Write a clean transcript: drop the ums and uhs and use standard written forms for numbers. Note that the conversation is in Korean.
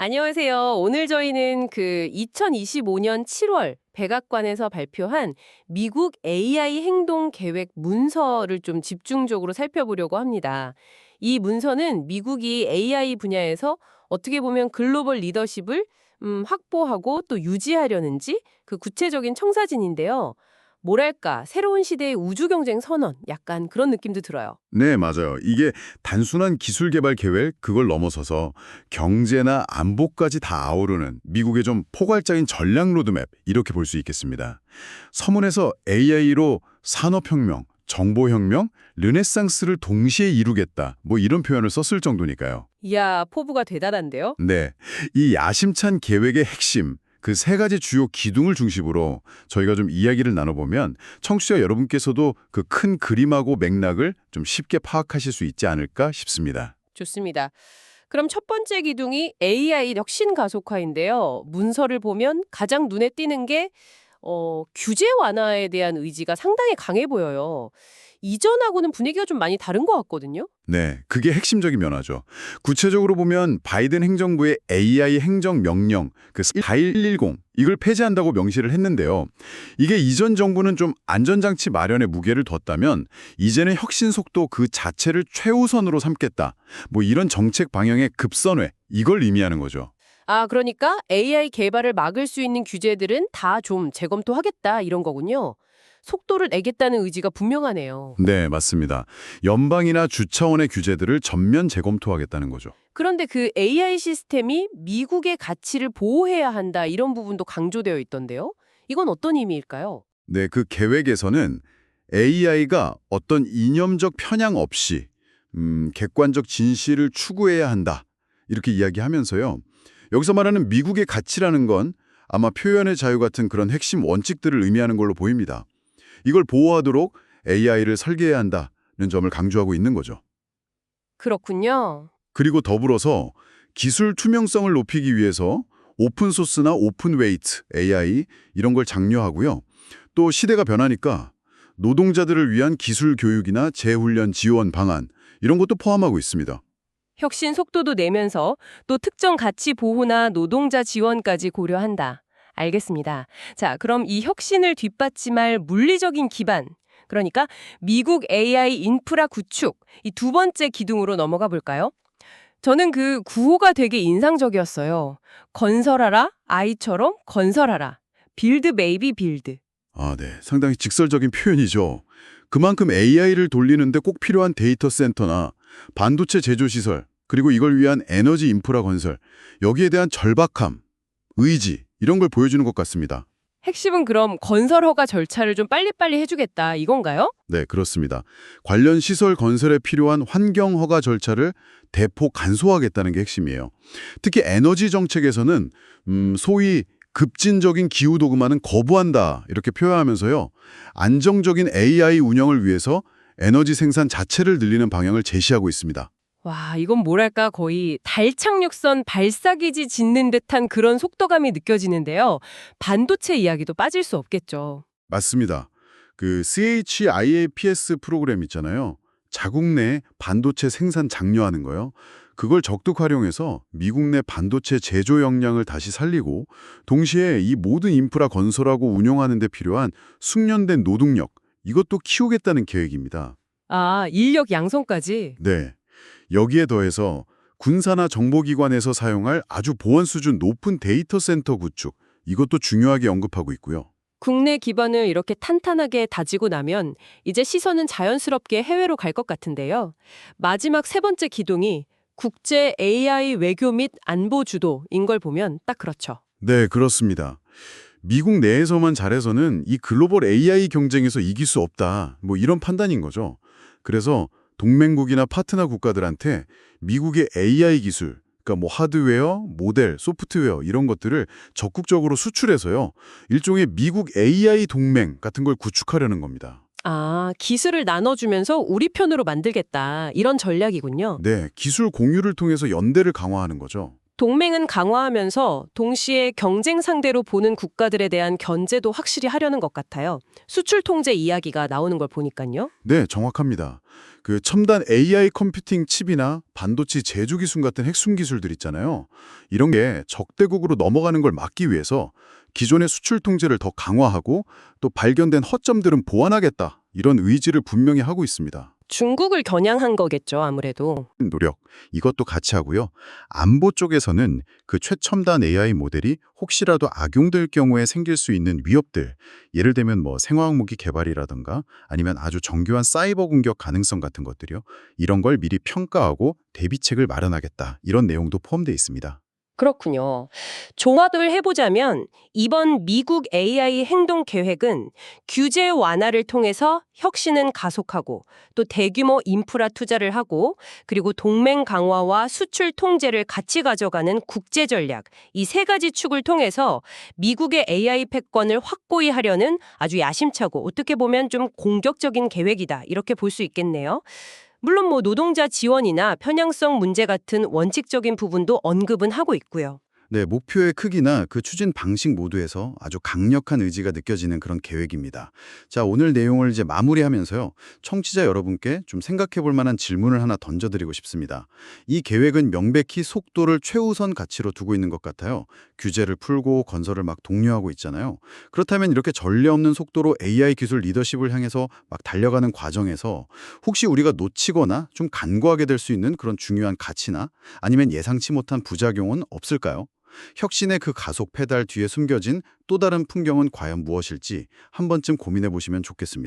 안녕하세요. 오늘 저희는 2025년 7월 백악관에서 발표한 미국 AI 행동 계획 문서를 좀 집중적으로 살펴보려고 합니다. 이 문서는 미국이 AI 분야에서 어떻게 보면 글로벌 리더십을 확보하고 또 유지하려는지 그 구체적인 청사진인데요. 뭐랄까, 새로운 시대의 우주 경쟁 선언, 약간 그런 느낌도 들어요. 네, 맞아요. 이게 단순한 기술 개발 계획 그걸 넘어서서 경제나 안보까지 다 아우르는 미국의 좀 포괄적인 전략 로드맵 이렇게 볼 수 있겠습니다. 서문에서 AI로 산업혁명, 정보혁명, 르네상스를 동시에 이루겠다 뭐 이런 표현을 썼을 정도니까요. 이야, 포부가 대단한데요? 네, 이 야심찬 계획의 핵심 그 세 가지 주요 기둥을 중심으로 저희가 좀 이야기를 나눠보면 청취자 여러분께서도 그 큰 그림하고 맥락을 좀 쉽게 파악하실 수 있지 않을까 싶습니다. 좋습니다. 그럼 첫 번째 기둥이 AI 혁신 가속화인데요. 문서를 보면 가장 눈에 띄는 게 규제 완화에 대한 의지가 상당히 강해 보여요. 이전하고는 분위기가 좀 많이 다른 것 같거든요. 네, 그게 핵심적인 변화죠. 구체적으로 보면 바이든 행정부의 AI 행정명령, 그 4110, 이걸 폐지한다고 명시를 했는데요. 이게 이전 정부는 좀 안전장치 마련에 무게를 뒀다면 이제는 혁신 속도 그 자체를 최우선으로 삼겠다. 뭐 이런 정책 방향의 급선회, 이걸 의미하는 거죠. 아, 그러니까 AI 개발을 막을 수 있는 규제들은 다 좀 재검토하겠다 이런 거군요. 속도를 내겠다는 의지가 분명하네요. 네, 맞습니다. 연방이나 주차원의 규제들을 전면 재검토하겠다는 거죠. 그런데 그 AI 시스템이 미국의 가치를 보호해야 한다 이런 부분도 강조되어 있던데요. 이건 어떤 의미일까요? 네, 그 계획에서는 AI가 어떤 이념적 편향 없이 객관적 진실을 추구해야 한다. 이렇게 이야기하면서요. 여기서 말하는 미국의 가치라는 건 아마 표현의 자유 같은 그런 핵심 원칙들을 의미하는 걸로 보입니다. 이걸 보호하도록 AI를 설계해야 한다는 점을 강조하고 있는 거죠. 그렇군요. 그리고 더불어서 기술 투명성을 높이기 위해서 오픈소스나 오픈웨이트, AI 이런 걸 장려하고요. 또 시대가 변하니까 노동자들을 위한 기술 교육이나 재훈련 지원 방안 이런 것도 포함하고 있습니다. 혁신 속도도 내면서 또 특정 가치 보호나 노동자 지원까지 고려한다. 알겠습니다. 자, 그럼 이 혁신을 뒷받침할 물리적인 기반, 그러니까 미국 AI 인프라 구축, 이 두 번째 기둥으로 넘어가 볼까요? 저는 그 구호가 되게 인상적이었어요. 건설하라, 아이처럼 건설하라. 빌드 베이비 빌드. 아, 네. 상당히 직설적인 표현이죠. 그만큼 AI를 돌리는데 꼭 필요한 데이터 센터나 반도체 제조 시설, 그리고 이걸 위한 에너지 인프라 건설, 여기에 대한 절박함, 의지, 이런 걸 보여주는 것 같습니다. 핵심은 그럼 건설 허가 절차를 좀 빨리빨리 해주겠다 이건가요? 네, 그렇습니다. 관련 시설 건설에 필요한 환경 허가 절차를 대폭 간소화하겠다는 게 핵심이에요. 특히 에너지 정책에서는 소위 급진적인 기후 도금화는 거부한다 이렇게 표현하면서요. 안정적인 AI 운영을 위해서 에너지 생산 자체를 늘리는 방향을 제시하고 있습니다. 와, 이건 뭐랄까 거의 달 착륙선 발사기지 짓는 듯한 그런 속도감이 느껴지는데요. 반도체 이야기도 빠질 수 없겠죠. 맞습니다. 그 CHIAPS 프로그램 있잖아요. 자국 내 반도체 생산 장려하는 거요. 그걸 적극 활용해서 미국 내 반도체 제조 역량을 다시 살리고 동시에 이 모든 인프라 건설하고 운영하는 데 필요한 숙련된 노동력 이것도 키우겠다는 계획입니다. 아, 인력 양성까지. 네. 여기에 더해서 군사나 정보기관에서 사용할 아주 보안 수준 높은 데이터 센터 구축 이것도 중요하게 언급하고 있고요. 국내 기반을 이렇게 탄탄하게 다지고 나면 이제 시선은 자연스럽게 해외로 갈 것 같은데요. 마지막 세 번째 기둥이 국제 AI 외교 및 안보 주도인 걸 보면 딱 그렇죠. 네, 그렇습니다. 미국 내에서만 잘해서는 이 글로벌 AI 경쟁에서 이길 수 없다. 뭐 이런 판단인 거죠. 그래서 동맹국이나 파트너 국가들한테 미국의 AI 기술, 그러니까 뭐 하드웨어, 모델, 소프트웨어 이런 것들을 적극적으로 수출해서요. 일종의 미국 AI 동맹 같은 걸 구축하려는 겁니다. 아, 기술을 나눠주면서 우리 편으로 만들겠다. 이런 전략이군요. 네, 기술 공유를 통해서 연대를 강화하는 거죠. 동맹은 강화하면서 동시에 경쟁 상대로 보는 국가들에 대한 견제도 확실히 하려는 것 같아요. 수출 통제 이야기가 나오는 걸 보니까요. 네, 정확합니다. 그 첨단 AI 컴퓨팅 칩이나 반도체 제조 기술 같은 핵심 기술들 있잖아요. 이런 게 적대국으로 넘어가는 걸 막기 위해서 기존의 수출 통제를 더 강화하고 또 발견된 허점들은 보완하겠다. 이런 의지를 분명히 하고 있습니다. 중국을 겨냥한 거겠죠, 아무래도. 노력, 이것도 같이 하고요. 안보 쪽에서는 그 최첨단 AI 모델이 혹시라도 악용될 경우에 생길 수 있는 위협들, 예를 들면 뭐 생화학 무기 개발이라든가 아니면 아주 정교한 사이버 공격 가능성 같은 것들이요. 이런 걸 미리 평가하고 대비책을 마련하겠다. 이런 내용도 포함되어 있습니다. 그렇군요. 종합을 해보자면 이번 미국 AI 행동 계획은 규제 완화를 통해서 혁신은 가속하고 또 대규모 인프라 투자를 하고 그리고 동맹 강화와 수출 통제를 같이 가져가는 국제 전략 이 세 가지 축을 통해서 미국의 AI 패권을 확고히 하려는 아주 야심차고 어떻게 보면 좀 공격적인 계획이다 이렇게 볼 수 있겠네요. 물론 뭐 노동자 지원이나 편향성 문제 같은 원칙적인 부분도 언급은 하고 있고요. 네, 목표의 크기나 그 추진 방식 모두에서 아주 강력한 의지가 느껴지는 그런 계획입니다. 자, 오늘 내용을 이제 마무리하면서요. 청취자 여러분께 좀 생각해 볼 만한 질문을 하나 던져드리고 싶습니다. 이 계획은 명백히 속도를 최우선 가치로 두고 있는 것 같아요. 규제를 풀고 건설을 막 독려하고 있잖아요. 그렇다면 이렇게 전례 없는 속도로 AI 기술 리더십을 향해서 막 달려가는 과정에서 혹시 우리가 놓치거나 좀 간과하게 될 수 있는 그런 중요한 가치나 아니면 예상치 못한 부작용은 없을까요? 혁신의 그 가속 페달 뒤에 숨겨진 또 다른 풍경은 과연 무엇일지 한 번쯤 고민해 보시면 좋겠습니다.